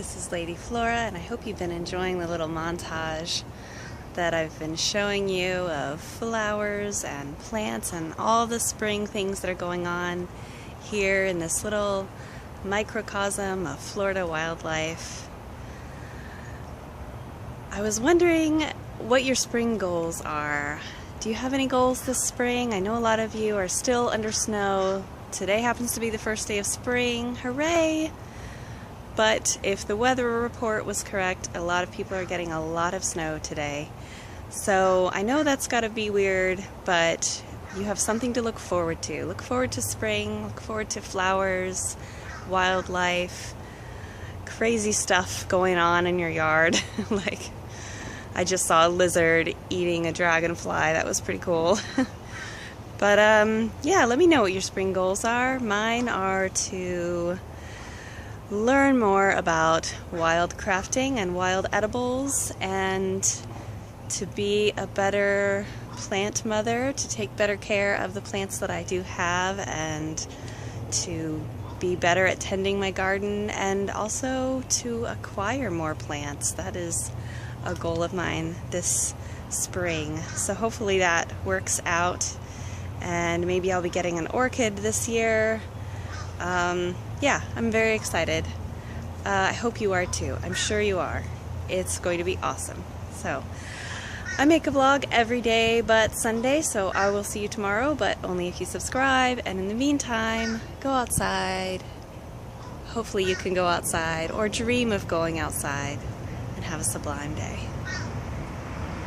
this is Lady Flora, and I hope you've been enjoying the little montage that I've been showing you of flowers and plants and all the spring things that are going on here in this little microcosm of Florida wildlife. I was wondering what your spring goals are. Do you have any goals this spring? I know a lot of you are still under snow. Today happens to be the first day of spring. Hooray! But if the weather report was correct, a lot of people are getting a lot of snow today. So I know that's got to be weird, but you have something to look forward to. Look forward to spring, look forward to flowers, wildlife, crazy stuff going on in your yard. Like, I just saw a lizard eating a dragonfly. That was pretty cool. But yeah, let me know what your spring goals are. Mine are to learn more about wild crafting and wild edibles, and to be a better plant mother, to take better care of the plants that I do have, and to be better at tending my garden, and also to acquire more plants. That is a goal of mine this spring. So hopefully that works out, and maybe I'll be getting an orchid this year. Yeah, I'm very excited. I hope you are too. I'm sure you are. It's going to be awesome. So, I make a vlog every day but Sunday, so I will see you tomorrow, but only if you subscribe. And in the meantime, go outside. Hopefully you can go outside or dream of going outside and have a sublime day.